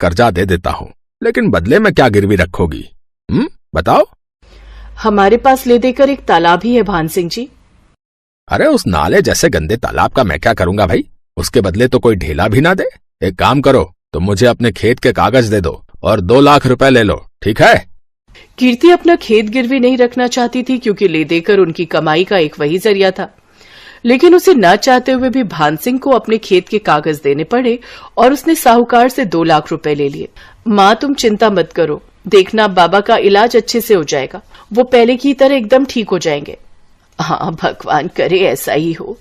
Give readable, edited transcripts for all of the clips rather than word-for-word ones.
कर्जा दे देता हूँ, लेकिन बदले में क्या गिरवी रखोगी? बताओ। हमारे पास ले देकर एक तालाब ही है भान सिंह जी। अरे उस नाले जैसे गंदे तालाब का मैं क्या करूंगा भाई? उसके बदले तो कोई ढेला भी ना दे। एक काम करो, तुम मुझे अपने खेत के कागज दे दो और 2 लाख रुपए ले लो, ठीक है? कीर्ति अपना खेत गिरवी नहीं रखना चाहती थी, क्योंकि ले देकर उनकी कमाई का एक वही जरिया था। लेकिन उसे न चाहते हुए भी भान सिंह को अपने खेत के कागज देने पड़े और उसने साहूकार से 2 लाख रुपए ले लिए। माँ तुम चिंता मत करो, देखना बाबा का इलाज अच्छे से हो जाएगा, वो पहले की तरह एकदम ठीक हो जाएंगे। हाँ भगवान करे ऐसा ही हो।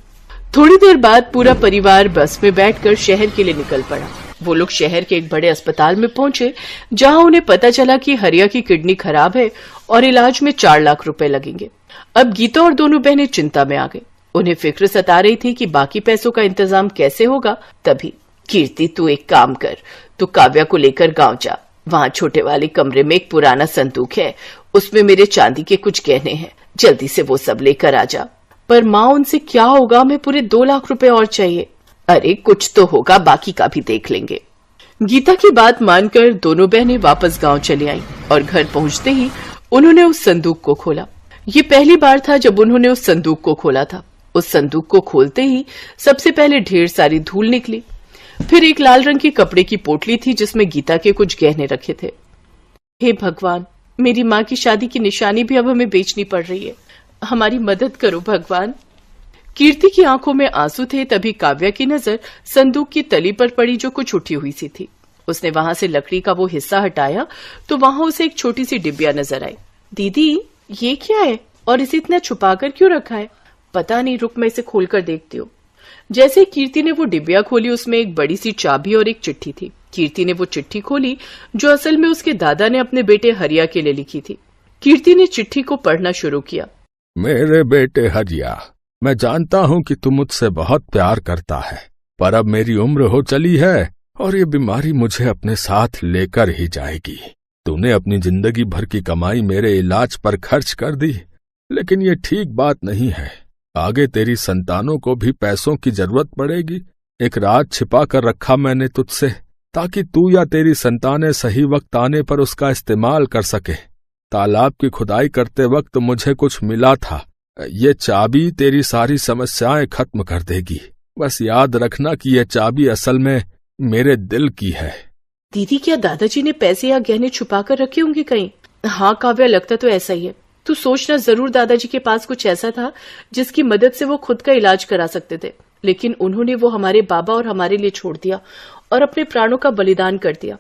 थोड़ी देर बाद पूरा परिवार बस में बैठकर शहर के लिए निकल पड़ा। वो लोग शहर के एक बड़े अस्पताल में पहुंचे, जहां उन्हें पता चला कि हरिया की किडनी खराब है और इलाज में 4 लाख रुपए लगेंगे। अब गीता और दोनों बहनें चिंता में आ गई। उन्हें फिक्र सता रही थी कि बाकी पैसों का इंतजाम कैसे होगा। तभी कीर्ति तू एक काम कर, तू काव्या को लेकर गांव जा। वहां छोटे वाले कमरे में एक पुराना संदूक है, उसमें मेरे चांदी के कुछ गहने हैं, जल्दी से वो सब लेकर आ जा। पर माँ उनसे क्या होगा, हमें पूरे 2 लाख रुपए और चाहिए। अरे कुछ तो होगा, बाकी का भी देख लेंगे। गीता की बात मानकर दोनों बहनें वापस गांव चली आईं और घर पहुंचते ही उन्होंने उस संदूक को खोला। ये पहली बार था जब उन्होंने उस संदूक को खोला था। उस संदूक को खोलते ही सबसे पहले ढेर सारी धूल निकली। फिर एक लाल रंग के कपड़े की पोटली थी जिसमें गीता के कुछ गहने रखे थे। हे भगवान, मेरी माँ की शादी की निशानी भी अब हमें बेचनी पड़ रही है, हमारी मदद करो भगवान। कीर्ति की आंखों में आंसू थे। तभी काव्या की नजर संदूक की तली पर पड़ी जो कुछ उठी हुई सी थी। उसने वहां से लकड़ी का वो हिस्सा हटाया तो वहां उसे एक छोटी सी डिबिया नजर आई। दीदी ये क्या है और इसे इतना छुपाकर क्यों रखा है? पता नहीं, रुक मैं इसे खोलकर देखती हूँ। जैसे कीर्ति ने वो डिबिया खोली, उसमें एक बड़ी सी चाबी और एक चिट्ठी थी। कीर्ति ने वो चिट्ठी खोली जो असल में उसके दादा ने अपने बेटे हरिया के लिए लिखी थी। कीर्ति ने चिट्ठी को पढ़ना शुरू किया। मेरे बेटे हरिया, मैं जानता हूँ कि तू मुझसे बहुत प्यार करता है, पर अब मेरी उम्र हो चली है और ये बीमारी मुझे अपने साथ लेकर ही जाएगी। तूने अपनी जिंदगी भर की कमाई मेरे इलाज पर खर्च कर दी, लेकिन ये ठीक बात नहीं है। आगे तेरी संतानों को भी पैसों की जरूरत पड़ेगी। एक राज छिपा कर रखा मैंने तुझसे, ताकि तू या तेरी संतानें सही वक्त आने पर उसका इस्तेमाल कर सके। तालाब की खुदाई करते वक्त मुझे कुछ मिला था, ये चाबी तेरी सारी समस्याएं खत्म कर देगी। बस याद रखना कि ये चाबी असल में मेरे दिल की है। दीदी क्या दादाजी ने पैसे या गहने छुपा कर रखे होंगे कहीं? हाँ काव्या, लगता तो ऐसा ही है। तू सोचना, जरूर दादाजी के पास कुछ ऐसा था जिसकी मदद से वो खुद का इलाज करा सकते थे, लेकिन उन्होंने वो हमारे बाबा और हमारे लिए छोड़ दिया और अपने प्राणों का बलिदान कर दिया।